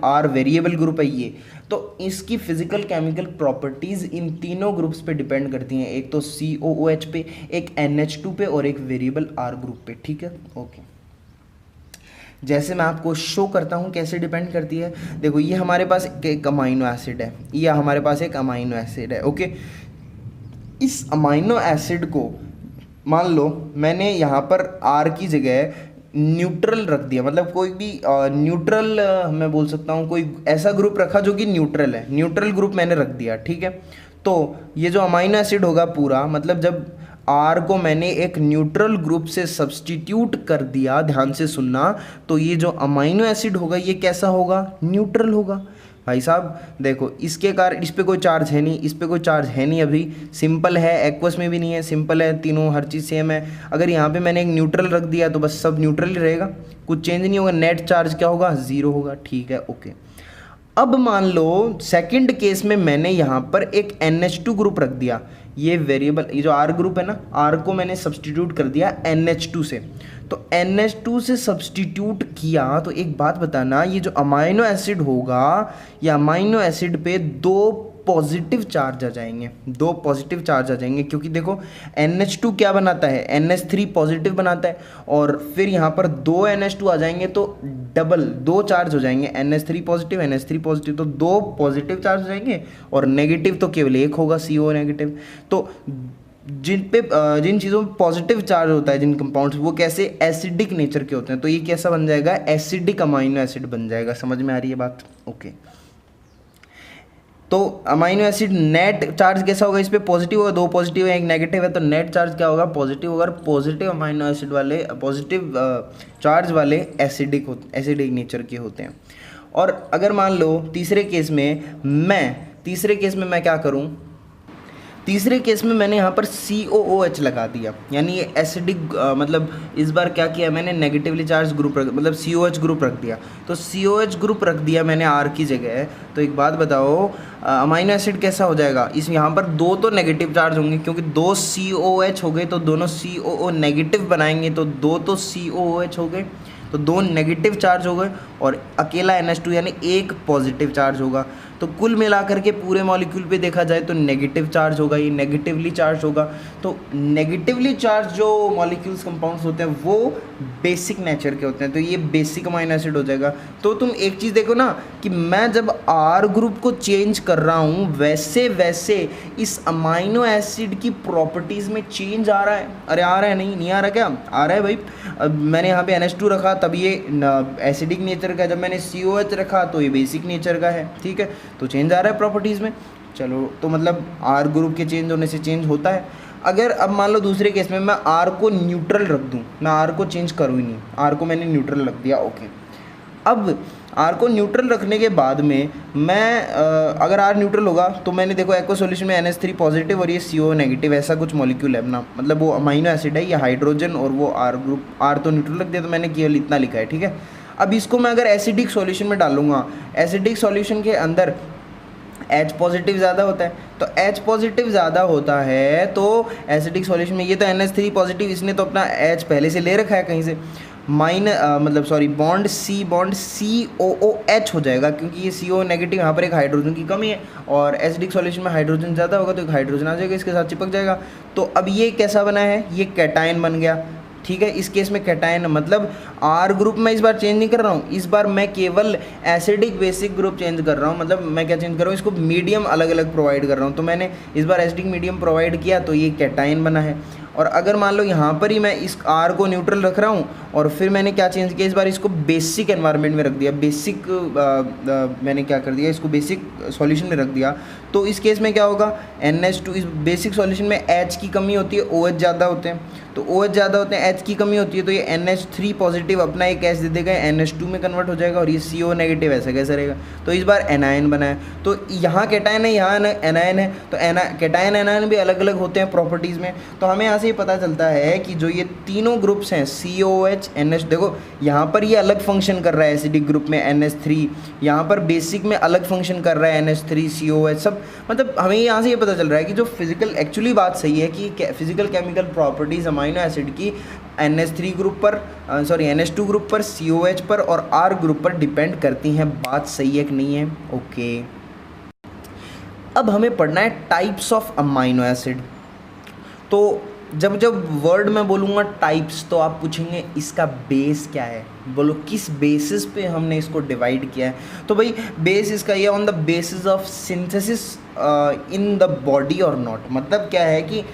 आर वेरिएबल ग्रुप है ये। तो इसकी फिजिकल केमिकल प्रॉपर्टीज़ इन तीनों ग्रुप्स पे डिपेंड करती हैं, एक तो COOH पे, एक NH2 पे और एक वेरिएबल R ग्रुप पे, ठीक है, ओके। जैसे मैं आपको शो करता हूँ कैसे डिपेंड करती है। देखो ये हमारे पास एक अमाइनो एसिड है, ये हमारे पास एक अमाइनो एसिड है, ओके। इस अमाइनो एसिड को मान लो मैंने यहाँ पर R की जगह न्यूट्रल रख दिया, मतलब कोई भी न्यूट्रल मैं बोल सकता हूँ, कोई ऐसा ग्रुप रखा जो कि न्यूट्रल है, न्यूट्रल ग्रुप मैंने रख दिया, ठीक है। तो ये जो अमाइनो एसिड होगा पूरा, मतलब जब R को मैंने एक न्यूट्रल ग्रुप से सब्सटीट्यूट कर दिया, ध्यान से सुनना, तो ये जो अमाइनो एसिड होगा ये कैसा होगा? न्यूट्रल होगा। भाई साहब देखो, इसके कारण इस पे कोई चार्ज है नहीं, इस पे कोई चार्ज है नहीं, अभी सिंपल है, एक्वस में भी नहीं है, सिंपल है, तीनों हर चीज़ सेम है। अगर यहाँ पे मैंने एक न्यूट्रल रख दिया तो बस सब न्यूट्रल ही रहेगा, कुछ चेंज नहीं होगा, नेट चार्ज क्या होगा? 0 होगा, ठीक है, ओके। अब मान लो सेकंड केस में मैंने यहाँ पर एक NH2 ग्रुप रख दिया, ये वेरिएबल, ये जो R ग्रुप है ना, R को मैंने सब्सटीट्यूट कर दिया NH2 से, तो NH2 से सब्सटीट्यूट किया, तो एक बात बताना, ये जो अमाइनो एसिड होगा, या अमाइनो एसिड पे 2 पॉजिटिव चार्ज आ जाएंगे, 2 पॉजिटिव चार्ज आ जाएंगे, क्योंकि देखो NH2 क्या बनाता है? NH3 पॉजिटिव बनाता है, और फिर यहाँ पर 2 NH2 आ जाएंगे तो डबल 2 चार्ज हो जाएंगे, NH3 पॉजिटिव, तो 2 पॉजिटिव चार्ज हो जाएंगे, और नेगेटिव तो केवल 1 होगा, CO नेगेटिव। तो जिन चीज़ों में पॉजिटिव चार्ज होता है, जिन कंपाउंड्स, वो कैसे एसिडिक नेचर के होते हैं, तो ये कैसा बन जाएगा? एसिडिक अमाइनो एसिड बन जाएगा। समझ में आ रही है बात? ओके। तो अमाइनो एसिड नेट चार्ज कैसा होगा? इस पे पॉजिटिव होगा, 2 पॉजिटिव है, 1 नेगेटिव है, तो नेट चार्ज क्या होगा? पॉजिटिव होगा। पॉजिटिव अमाइनो एसिड वाले, पॉजिटिव चार्ज वाले एसिडिक नेचर के होते हैं। और अगर मान लो तीसरे केस में मैं क्या करूं? तीसरे केस में मैंने यहाँ पर COOH लगा दिया, यानी ये एसिडिक, मतलब इस बार क्या किया मैंने? नेगेटिवली चार्ज ग्रुप मतलब COH ग्रुप रख दिया, तो COH ग्रुप रख दिया मैंने R की जगह। तो एक बात बताओ, अमाइनो एसिड कैसा हो जाएगा? इस यहाँ पर 2 तो नेगेटिव चार्ज होंगे, क्योंकि 2 COH हो गए तो दोनों COO नेगेटिव बनाएंगे, तो 2 तो COOH हो गए, तो 2 नेगेटिव चार्ज हो गए, और अकेला NH2 यानी 1 पॉजिटिव चार्ज होगा। तो कुल मिलाकर के पूरे मॉलिक्यूल पे देखा जाए तो नेगेटिव चार्ज होगा, ये नेगेटिवली चार्ज होगा। तो नेगेटिवली चार्ज जो मॉलिक्यूल्स कंपाउंड्स होते हैं वो बेसिक नेचर के होते हैं, तो ये बेसिक अमाइनो एसिड हो जाएगा। तो तुम एक चीज़ देखो ना कि मैं जब R ग्रुप को चेंज कर रहा हूँ, वैसे वैसे इस अमाइनो एसिड की प्रॉपर्टीज़ में चेंज आ रहा है। अरे आ रहा है? नहीं आ रहा, क्या आ रहा है भाई? अब मैंने यहाँ पे NH2 रखा तब ये एसिडिक नेचर का, जब मैंने COH रखा तो ये बेसिक नेचर का है, ठीक है, तो चेंज आ रहा है प्रॉपर्टीज़ में। चलो, तो मतलब R ग्रुप के चेंज होने से चेंज होता है। अगर अब मान लो दूसरे केस में मैं R को न्यूट्रल रख दूं, मैं R को चेंज करूँ ही नहीं, R को मैंने न्यूट्रल रख दिया, ओके। अब आर को न्यूट्रल रखने के बाद में मैं अगर आर न्यूट्रल होगा तो मैंने देखो एक्वा सॉल्यूशन में NH3 पॉजिटिव और ये CO नेगेटिव ऐसा कुछ मॉलिक्यूल है अपना, मतलब वो अमाइनो एसिड है, ये हाइड्रोजन और वो आर ग्रुप, आर तो न्यूट्रल रख दिया तो मैंने केवल इतना लिखा है, ठीक है। अब इसको मैं अगर एसिडिक सॉल्यूशन में डालूंगा, एसिडिक सॉल्यूशन के अंदर H पॉजिटिव ज़्यादा होता है, तो H पॉजिटिव ज़्यादा होता है तो एसिडिक सॉल्यूशन में, ये तो NH3 पॉजिटिव, इसने तो अपना H पहले से ले रखा है कहीं से, मतलब सॉरी बॉन्ड COOH हो जाएगा, क्योंकि ये CO नेगेटिव, यहाँ पर एक हाइड्रोजन की कमी है और एसिडिक सॉल्यूशन में हाइड्रोजन ज़्यादा होगा तो एक हाइड्रोजन आ जाएगा, इसके साथ चिपक जाएगा। तो अब ये कैसा बना है, ये कैटायन बन गया, ठीक है। इस केस में कैटायन मतलब आर ग्रुप में इस बार चेंज नहीं कर रहा हूँ, इस बार मैं केवल एसिडिक बेसिक ग्रुप चेंज कर रहा हूँ, मतलब मैं क्या चेंज कर रहा हूँ, इसको मीडियम अलग अलग प्रोवाइड कर रहा हूँ। तो मैंने इस बार एसिडिक मीडियम प्रोवाइड किया तो ये कैटायन बना है। और अगर मान लो यहाँ पर ही मैं इस आर को न्यूट्रल रख रहा हूँ और फिर मैंने क्या चेंज किया, इस बार इसको बेसिक एनवायरनमेंट में रख दिया, बेसिक मैंने क्या कर दिया, इसको बेसिक सॉल्यूशन में रख दिया, तो इस केस में क्या होगा, NH2, इस बेसिक सॉल्यूशन में H की कमी होती है, OH ज़्यादा होते हैं, तो OH ज़्यादा होते हैं, H की कमी होती है, तो ये NH3 पॉजिटिव अपना एक H दे देगा, NH2 में कन्वर्ट हो जाएगा और ये CO नेगेटिव ऐसा कैसे रहेगा, तो इस बार एनायन बना है। तो यहाँ कैटायन है, यहाँ एनायन है, तो कैटायन एनायन भी अलग अलग होते हैं प्रॉपर्टीज़ में। तो हमें यहाँ से ये पता चलता है कि जो ये तीनों ग्रुप्स हैं COOH NH, देखो यहाँ पर ये अलग फंक्शन कर रहा है एसिडिक ग्रुप में NH3, यहाँ पर बेसिक में अलग फंक्शन कर रहा है NH3 COOH, सब मतलब हमें यहाँ से ये पता चल रहा है कि जो फिजिकल, एक्चुअली बात सही है कि physical chemical properties amino acid की NH3 ग्रुप पर, सॉरी NH2 ग्रुप पर, COH पर और R ग्रुप पर डिपेंड करती हैं। बात सही है कि नहीं है? ओके। अब हमें पढ़ना है टाइप्स ऑफ अमाइनो एसिड। तो जब वर्ड में बोलूँगा टाइप्स तो आप पूछेंगे इसका बेस क्या है, बोलो किस बेसिस पे हमने इसको डिवाइड किया है। तो भाई बेस इसका ये on the basis of synthesis in the body और नॉट, मतलब क्या है कि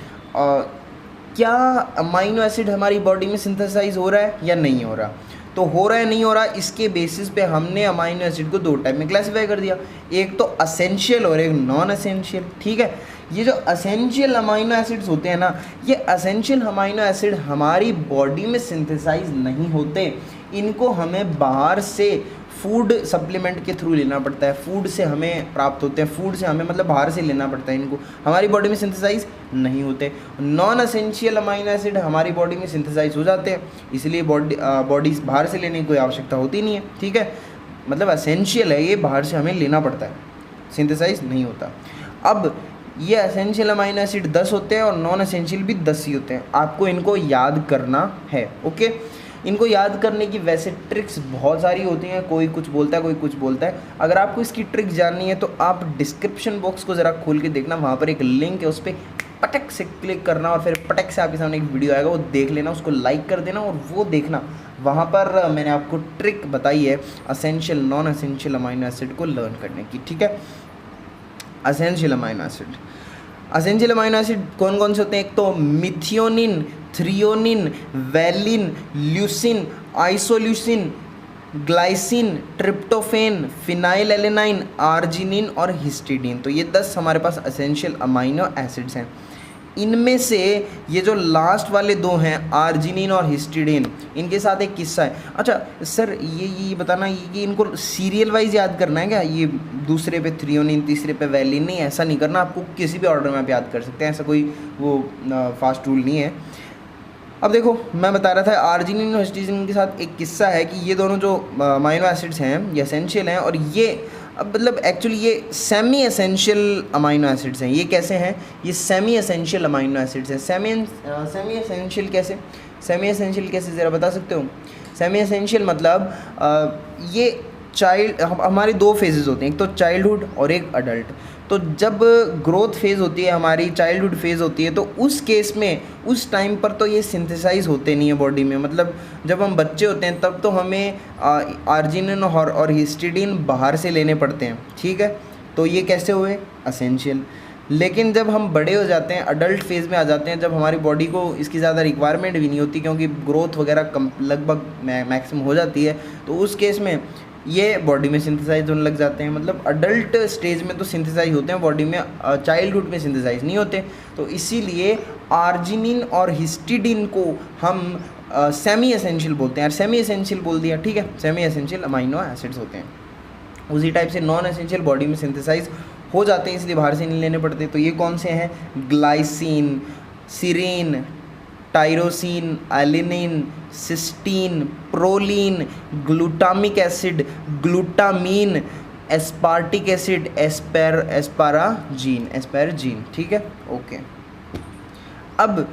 क्या अमाइनो एसिड हमारी बॉडी में सिंथेसाइज हो रहा है या नहीं हो रहा। तो हो रहा है नहीं हो रहा, इसके बेसिस पे हमने अमाइनो एसिड को दो टाइप में क्लासिफाई कर दिया, एक तो असेंशियल और एक नॉन असेंशियल, ठीक है। ये जो असेंशियल अमाइनो एसिड्स होते हैं ना, ये असेंशियल अमाइनो एसिड हमारी बॉडी में सिंथेसाइज नहीं होते, इनको हमें बाहर से फूड सप्लीमेंट के थ्रू लेना पड़ता है, फूड से हमें प्राप्त होते हैं, फूड से हमें मतलब बाहर से लेना पड़ता है, इनको हमारी बॉडी में सिंथेसाइज नहीं होते। नॉन असेंशियल अमाइनो एसिड हमारी बॉडी में सिंथेसाइज हो जाते हैं, इसलिए बॉडी बाहर से लेने की कोई आवश्यकता होती नहीं है, ठीक है। मतलब असेंशियल है, ये बाहर से हमें लेना पड़ता है, सिंथेसाइज नहीं होता। अब ये असेंशियल अमाइनो एसिड 10 होते हैं और नॉन असेंशियल भी 10 ही होते हैं, आपको इनको याद करना है, ओके। इनको याद करने की वैसे ट्रिक्स बहुत सारी होती हैं, कोई कुछ बोलता है कोई कुछ बोलता है। अगर आपको इसकी ट्रिक जाननी है तो आप डिस्क्रिप्शन बॉक्स को ज़रा खोल के देखना, वहाँ पर एक लिंक है, उस पर पटक से क्लिक करना और फिर पटक से आपके सामने एक वीडियो आएगा, वो देख लेना, उसको लाइक कर देना और वो देखना, वहाँ पर मैंने आपको ट्रिक बताई है essential non essential amino acid को लर्न करने की, ठीक है। Essential amino acid, essential amino acid कौन कौन से होते हैं, एक तो methionine, threonine, valine, leucine, isoleucine, glycine, tryptophan, phenyl alanine, arginine और हिस्टिडीन। तो ये 10 हमारे पास असेंशियल अमाइनो एसिड्स हैं। इनमें से ये जो लास्ट वाले दो हैं आर्जिनिन और हिस्टिडीन, इनके साथ एक किस्सा है। अच्छा सर ये बताना, ये इनको सीरियल वाइज याद करना है क्या, ये दूसरे पे थ्रियोनिन, तीसरे पे वैलिन, नहीं ऐसा नहीं करना, आपको किसी भी ऑर्डर में आप याद कर सकते हैं, ऐसा कोई वो फास्ट रूल नहीं है। अब देखो मैं बता रहा था आर्जिनिन और हिस्टिडीन के साथ एक किस्सा है कि ये दोनों जो अमाइनो एसिड्स हैं ये एसेंशियल हैं और ये अब मतलब एक्चुअली ये सेमी एसेंशियल अमाइनो एसिड्स हैं। ये कैसे हैं, ये सेमी एसेंशियल अमाइनो एसिड्स हैं। सेमी एसेंशियल कैसे, सेमी एसेंशियल कैसे ज़रा बता सकते हो। सेमी एसेंशियल मतलब ये चाइल्ड, हमारी दो फेजेस होते हैं, एक तो चाइल्डहुड और एक अडल्ट। तो जब ग्रोथ फेज़ होती है हमारी, चाइल्डहुड फेज़ होती है, तो उस केस में उस टाइम पर तो ये सिंथेसाइज होते नहीं है बॉडी में, मतलब जब हम बच्चे होते हैं तब तो हमें आर्जिनिन और हिस्टिडीन बाहर से लेने पड़ते हैं, ठीक है। तो ये कैसे हुए, असेंशियल। लेकिन जब हम बड़े हो जाते हैं, अडल्ट फेज़ में आ जाते हैं, जब हमारी बॉडी को इसकी ज़्यादा रिक्वायरमेंट भी नहीं होती क्योंकि ग्रोथ वगैरह लगभग मैक्सिमम हो जाती है, तो उस केस में ये बॉडी में सिंथेसाइज होने लग जाते हैं। मतलब अडल्ट स्टेज में तो सिंथेसाइज होते हैं बॉडी में, चाइल्डहुड में सिंथेसाइज नहीं होते। तो इसीलिए आर्जिनिन और हिस्टिडिन को हम सेमी एसेंशियल बोलते हैं। यार सेमी एसेंशियल बोल दिया, ठीक है, सेमी एसेंशियल अमाइनो एसिड्स होते हैं। उसी टाइप से नॉन एसेंशियल बॉडी में सिंथेसाइज हो जाते हैं, इसलिए बाहर से नहीं लेने पड़ते। तो ये कौन से हैं? Glycine, serine, tyrosine, alanine, cysteine, proline, glutamic acid, glutamine, aspartic acid, asparagine, ठीक है, ओके। अब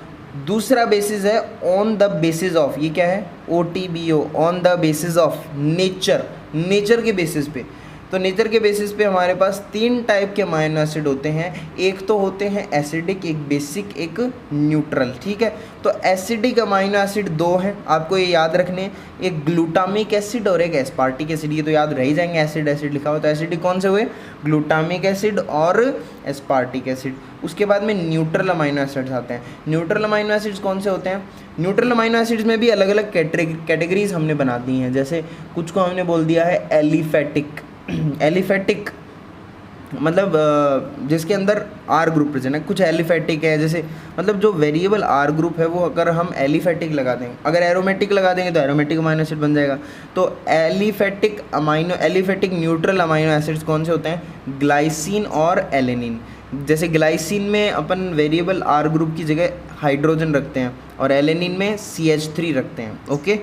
दूसरा बेसिस है ऑन द बेसिस ऑफ, ये क्या है? OTBO, on the basis of nature, nature के बेसिस पे। तो नेचर के बेसिस पे हमारे पास 3 टाइप के अमाइनो एसिड होते हैं। एक तो होते हैं एसिडिक, एक बेसिक, एक न्यूट्रल, ठीक है। तो एसिडिक अमाइनो एसिड 2 हैं, आपको ये याद रखने, एक ग्लूटामिक एसिड और एक एस्पार्टिक एसिड। ये तो याद रह ही जाएंगे, एसिड एसिड लिखा हुआ। तो एसिडिक कौन से हुए? ग्लूटामिक एसिड और एस्पार्टिक एसिड। उसके बाद में न्यूट्रल अमाइनो एसिड्स आते हैं। न्यूट्रल अमाइनो एसिड्स कौन से होते हैं? न्यूट्रल अमाइनो एसिड्स में भी अलग अलग कैटेगरीज हमने बना दी हैं। जैसे कुछ को हमने बोल दिया है एलिफेटिक। एलिफेटिक मतलब जिसके अंदर आर ग्रुप प्रेजेंट है। कुछ एलिफेटिक है, जैसे मतलब जो वेरिएबल आर ग्रुप है वो अगर हम एलिफेटिक लगा देंगे, अगर एरोमेटिक लगा देंगे तो एरोमेटिक अमाइनो एसिड बन जाएगा। तो एलिफेटिक न्यूट्रल अमाइनो एसिड्स कौन से होते हैं? ग्लाइसिन और एलेनिन। जैसे ग्लाइसिन में अपन वेरिएबल आर ग्रुप की जगह हाइड्रोजन रखते हैं और एलेनिन में CH3 रखते हैं, okay.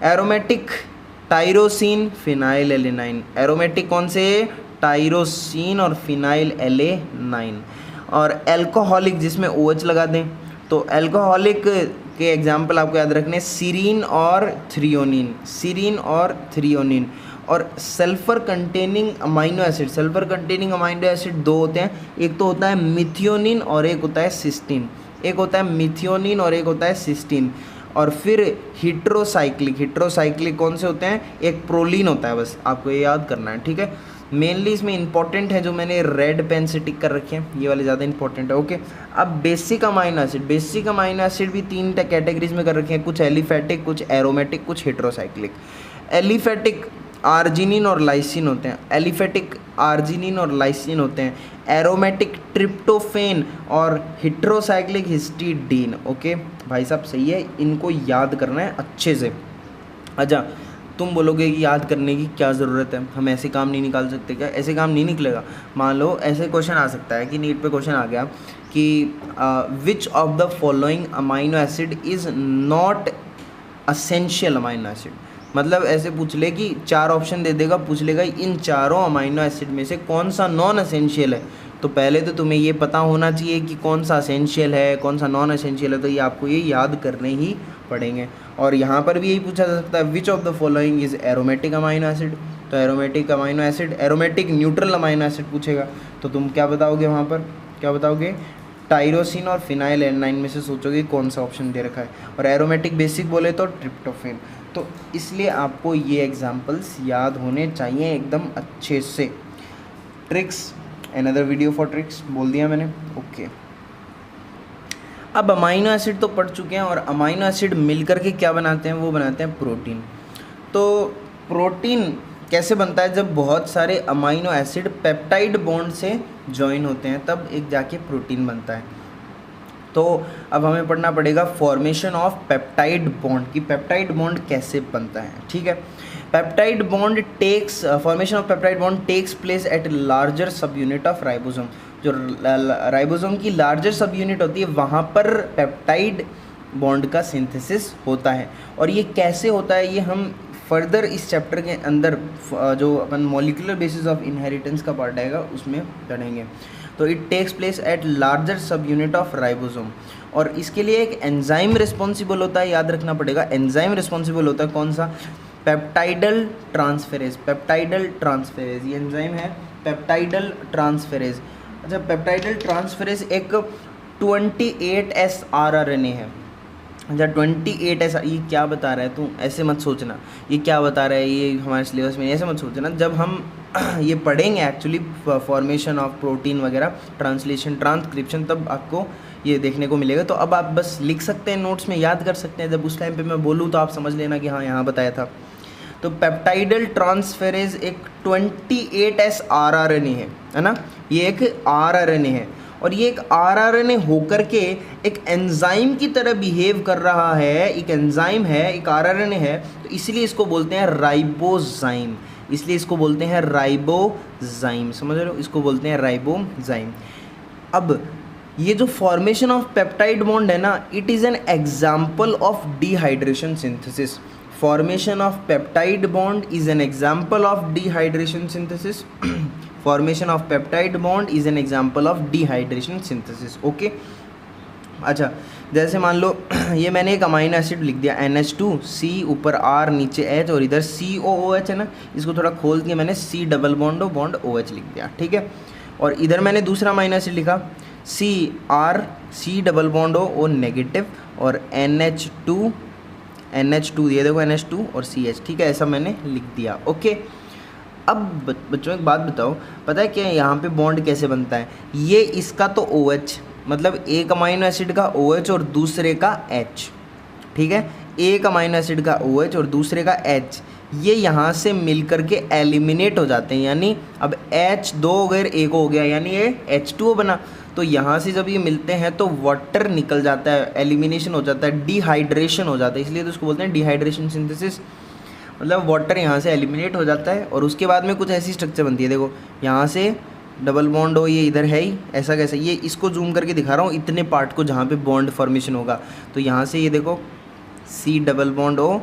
Aromatic tyrosine, phenyl alanine. Aromatic कौन से? टायरोसिन और फिनाइल एलेनाइन। और अल्कोहलिक जिसमें OH लगा दें, तो अल्कोहलिक के एग्जाम्पल आपको याद रखने, सीरीन और थ्रियोनिन, सीरीन और थ्रियोनिन। और sulphur containing amino acid, sulphur containing amino acid 2 होते हैं। एक तो होता है मिथियोनिन और एक होता है सिस्टीन। एक होता है मिथियोनिन और एक होता है सिस्टीन। और फिर हिट्रोसाइक्लिक कौन से होते हैं? एक प्रोलीन होता है, बस आपको ये याद करना है, ठीक है। मेनली इसमें इंपॉर्टेंट है जो मैंने रेड पेन से टिक कर रखे हैं, ये वाले ज़्यादा इंपॉर्टेंट है, ओके। अब बेसिक अमाइनो एसिड भी 3 कैटेगरीज में कर रखे हैं, कुछ एलिफेटिक, कुछ एरोमेटिक, कुछ हिट्रोसाइक्लिक। एलिफेटिक आर्जिनिन और लाइसिन होते हैं, एलिफेटिक आर्जिनिन और लाइसिन होते हैं। एरोमेटिक ट्रिप्टोफेन और हिट्रोसाइक्लिक हिस्टिडीन, ओके भाई साहब, सही है, इनको याद करना है अच्छे से। अच्छा, तुम बोलोगे कि याद करने की क्या ज़रूरत है, हम ऐसे काम नहीं निकाल सकते क्या? ऐसे काम नहीं निकलेगा। मान लो ऐसे क्वेश्चन आ सकता है कि नीट पे क्वेश्चन आ गया कि विच of the following amino acid is not essential amino acid. मतलब ऐसे पूछ ले कि 4 ऑप्शन दे देगा, पूछ लेगा इन चारों अमाइनो एसिड में से कौन सा नॉन असेंशियल है। तो पहले तो तुम्हें ये पता होना चाहिए कि कौन सा असेंशियल है, कौन सा नॉन असेंशियल है। तो ये आपको ये याद करने ही पड़ेंगे। और यहाँ पर भी यही पूछा जा सकता है, which of the following is aromatic amino acid. तो aromatic amino acid, aromatic neutral amino acid पूछेगा तो तुम क्या बताओगे? वहाँ पर क्या बताओगे? टायरोसिन और फिनाइल एलानाइन में से सोचोगे कौन सा ऑप्शन दे रखा है। और एरोमेटिक बेसिक बोले तो ट्रिप्टोफेन। तो इसलिए आपको ये एग्जाम्पल्स याद होने चाहिए एकदम अच्छे से। Tricks, another video for tricks बोल दिया मैंने, ओके। अब अमाइनो एसिड तो पढ़ चुके हैं, और अमाइनो एसिड मिलकर के क्या बनाते हैं? वो बनाते हैं प्रोटीन। तो प्रोटीन कैसे बनता है? जब बहुत सारे अमाइनो एसिड पेप्टाइड बॉन्ड से ज्वाइन होते हैं तब एक जाके प्रोटीन बनता है। तो अब हमें पढ़ना पड़ेगा फॉर्मेशन ऑफ पेप्टाइड बॉन्ड, कि पेप्टाइड बॉन्ड कैसे बनता है, ठीक है। Peptide bond formation of peptide bond takes place at larger sub unit of ribosome. जो राइबोसोम की लार्जर सब यूनिट होती है वहाँ पर पेप्टाइड बॉन्ड का सिंथेसिस होता है। और ये कैसे होता है ये हम फर्दर इस चैप्टर के अंदर जो अपन मॉलिक्यूलर बेसिस ऑफ इनहेरिटेंस का पार्ट आएगा उसमें पढ़ेंगे। तो it takes place at larger sub unit of ribosome. और इसके लिए एक एंजाइम रिस्पॉन्सिबल होता है, याद रखना पड़ेगा। एंजाइम रिस्पॉन्सिबल होता है कौन सा? Peptidyl transferase. पेप्टाइडल ट्रांसफेरेज ये एंजाइम है, पेप्टाइडल ट्रांसफेरेज। अच्छा, पेप्टाइडल ट्रांसफेरेज एक 28S RNA है। अच्छा, 28S, ये क्या बता रहा है तू? ऐसे मत सोचना ये क्या बता रहा है, ये हमारे सिलेबस में ऐसे मत सोचना। जब हम ये पढ़ेंगे एक्चुअली फॉर्मेशन ऑफ प्रोटीन वगैरह, ट्रांसलेशन, ट्रांसक्रिप्शन, तब आपको ये देखने को मिलेगा। तो अब आप बस लिख सकते हैं नोट्स में, याद कर सकते हैं। जब उस टाइम पे मैं बोलूँ तो आप समझ लेना कि हाँ यहाँ बताया था। तो पेप्टाइडल ट्रांसफेरेज एक 28S rRNA है ना, ये एक rRNA है और ये एक rRNA होकर के एक एंजाइम की तरह बिहेव कर रहा है, एक एंजाइम है, एक rRNA है, तो इसलिए इसको बोलते हैं राइबोजाइम, इसलिए इसको बोलते हैं राइबोजाइम, समझ रहे हो, इसको बोलते हैं राइबोजाइम। अब ये जो फॉर्मेशन ऑफ पेप्टाइड बॉन्ड है ना, it is an example of dehydration synthesis. Formation of peptide bond is an example of dehydration synthesis. Formation of peptide bond is an example of dehydration synthesis. Okay, अच्छा जैसे मान लो ये मैंने एक amino acid लिख दिया NH2C, ऊपर R नीचे H और इधर COOH है ना, इसको थोड़ा खोल दिया मैंने, C डबल बॉन्ड OH लिख दिया, ठीक है। और इधर मैंने दूसरा अमाइनो एसिड लिखा C double bond O negative और NH2 ये देखो NH2 और CH, ठीक है, ऐसा मैंने लिख दिया। ओके, अब बच्चों एक बात बताओ, पता है क्या यहाँ पे बॉन्ड कैसे बनता है? ये इसका तो OH, मतलब एक अमाइनो एसिड का OH और दूसरे का H, ठीक है, एक अमाइनो एसिड का OH और दूसरे का H, ये यहाँ से मिल करके एलिमिनेट हो जाते हैं, यानी अब H2 अगर एक हो गया यानी ये H2O बना, तो यहाँ से जब ये मिलते हैं तो वाटर निकल जाता है, एलिमिनेशन हो जाता है, डिहाइड्रेशन हो जाता है, इसलिए तो उसको बोलते हैं डिहाइड्रेशन सिंथेसिस। मतलब वाटर यहाँ से एलिमिनेट हो जाता है और उसके बाद में कुछ ऐसी स्ट्रक्चर बनती है, देखो यहाँ से डबल बॉन्ड हो, ये इधर है ही, ऐसा कैसे, ये इसको जूम करके दिखा रहा हूँ इतने पार्ट को जहाँ पे बॉन्ड फॉर्मेशन होगा, तो यहाँ से ये देखो C double bond O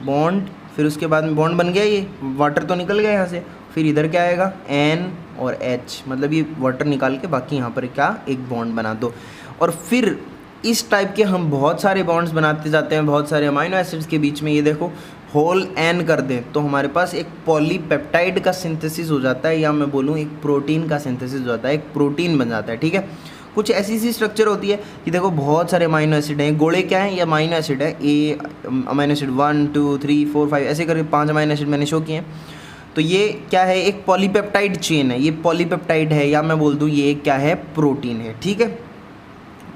bond, फिर उसके बाद में बॉन्ड बन गया, ये वाटर तो निकल गया यहाँ से, फिर इधर क्या आएगा N और H, मतलब ये वाटर निकाल के बाकी यहाँ पर क्या एक बॉन्ड बना दो। और फिर इस टाइप के हम बहुत सारे बॉन्ड्स बनाते जाते हैं बहुत सारे अमाइनो एसिड्स के बीच में, ये देखो होल N कर दें तो हमारे पास एक पॉलीपेप्टाइड का सिंथेसिस हो जाता है, या मैं बोलूँ एक प्रोटीन का सिंथेसिस हो जाता है, एक प्रोटीन बन जाता है, ठीक है। कुछ ऐसी सी स्ट्रक्चर होती है कि देखो बहुत सारे अमाइनो एसिड हैं, गोले क्या हैं, ये अमाइनो एसिड है, ए अमाइनो एसिड 1 2 3 4 5 ऐसे करके 5 अमाइनो एसिड मैंने शो किए हैं। तो ये क्या है, एक पॉलीपेप्टाइड चेन है, ये पॉलीपेप्टाइड है, या मैं बोल दूँ ये क्या है, प्रोटीन है, ठीक है।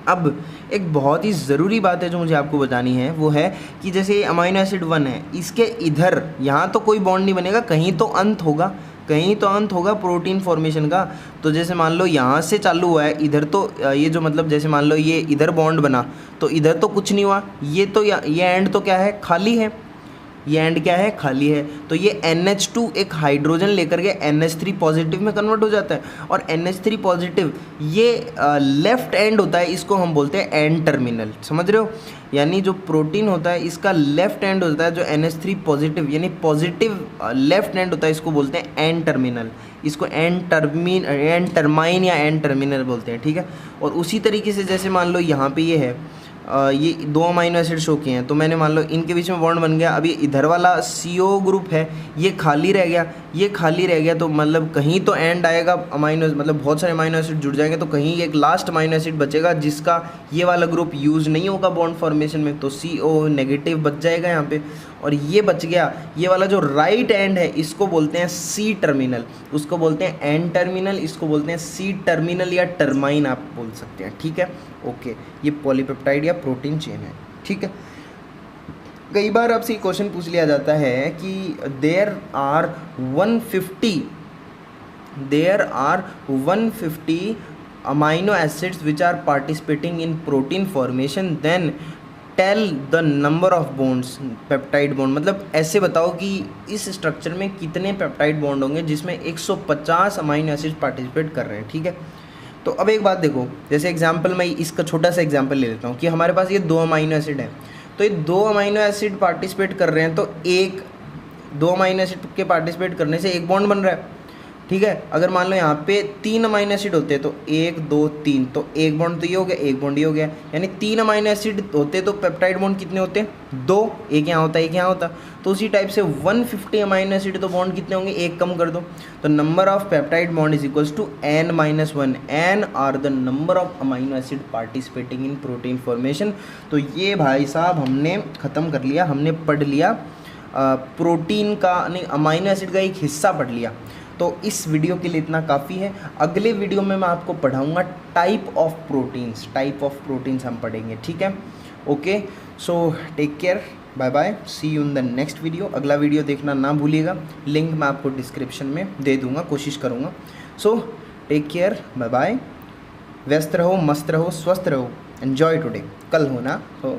अब एक बहुत ही ज़रूरी बात है जो मुझे आपको बतानी है, वो है कि जैसे ये अमाइनो एसिड 1 है, इसके इधर यहाँ तो कोई बॉन्ड नहीं बनेगा, कहीं तो अंत होगा, कहीं तो अंत होगा प्रोटीन फॉर्मेशन का। तो जैसे मान लो यहाँ से चालू हुआ है, इधर तो ये जो मतलब जैसे मान लो ये इधर बॉन्ड बना तो इधर तो कुछ नहीं हुआ, ये तो ये एंड तो क्या है, खाली है, ये एंड क्या है, खाली है। तो ये NH2 एक हाइड्रोजन लेकर के NH3 पॉजिटिव में कन्वर्ट हो जाता है, और NH3 पॉजिटिव ये लेफ्ट एंड होता है, इसको हम बोलते हैं एन टर्मिनल, समझ रहे हो, यानी जो प्रोटीन होता है इसका लेफ्ट एंड होता है जो NH3 पॉजिटिव यानी पॉजिटिव लेफ्ट एंड होता है, इसको बोलते हैं एन टर्मिनल, इसको एन टर्माइन या एन टर्मिनल बोलते हैं, ठीक है। और उसी तरीके से जैसे मान लो यहाँ पे ये है, ये 2 अमाइनो एसिड शो किए हैं, तो मैंने मान लो इनके बीच में बॉन्ड बन गया, अभी इधर वाला CO ग्रुप है ये खाली रह गया, ये खाली रह गया, तो मतलब कहीं तो एंड आएगा अमाइनो, मतलब बहुत सारे अमाइनो एसिड जुड़ जाएंगे, तो कहीं एक लास्ट अमाइनो एसिड बचेगा जिसका ये वाला ग्रुप यूज़ नहीं होगा बॉन्ड फॉर्मेशन में, तो CO नेगेटिव बच जाएगा यहाँ पे, और ये बच गया, ये वाला जो राइट एंड है इसको बोलते हैं C टर्मिनल, उसको बोलते हैं एन टर्मिनल, इसको बोलते हैं C टर्मिनल या टर्माइन आप बोल सकते हैं, ठीक है। ओके, ये पॉलीपेप्टाइड या प्रोटीन चेन है, ठीक है। कई बार आपसे क्वेश्चन पूछ लिया जाता है कि there are 150 amino acids which are participating in protein formation, then tell the number of bonds, peptide bond, मतलब ऐसे बताओ कि इस स्ट्रक्चर में कितने पेप्टाइड बॉन्ड होंगे जिसमें 150 अमाइनो एसिड पार्टिसिपेट कर रहे हैं, ठीक है। तो अब एक बात देखो, जैसे एग्जांपल मैं इसका छोटा सा एग्जांपल ले लेता हूँ कि हमारे पास ये 2 अमाइनो एसिड है, तो ये 2 अमाइनो एसिड पार्टिसिपेट कर रहे हैं, तो 2 अमाइनो एसिड के पार्टिसिपेट करने से एक बॉन्ड बन रहा है, ठीक है। अगर मान लो यहाँ पे 3 अमाइनो एसिड होते हैं तो 1 2 3, तो एक बॉन्ड तो ये हो गया, एक बॉन्ड ये हो गया, यानी 3 अमाइनो एसिड होते तो पेप्टाइड बॉन्ड कितने होते हैं, 2, एक यहाँ होता है एक यहाँ होता, तो उसी टाइप से 150 अमाइनो एसिड तो बॉन्ड कितने होंगे, एक कम कर दो, तो number of peptide bond is equals to n-1, n are the number of amino acid participating in protein formation. तो ये भाई साहब हमने ख़त्म कर लिया, हमने पढ़ लिया प्रोटीन का, नहीं अमाइनो एसिड का एक हिस्सा पढ़ लिया। तो इस वीडियो के लिए इतना काफ़ी है, अगले वीडियो में मैं आपको पढ़ाऊँगा टाइप ऑफ प्रोटीन्स हम पढ़ेंगे, ठीक है। Okay, so take care. Bye bye, see you in the next video. अगला वीडियो देखना ना भूलिएगा, लिंक मैं आपको डिस्क्रिप्शन में दे दूंगा, कोशिश करूँगा। So take care, bye bye, व्यस्त रहो, मस्त रहो, स्वस्थ रहो, एन्जॉय टुडे, कल होना हो।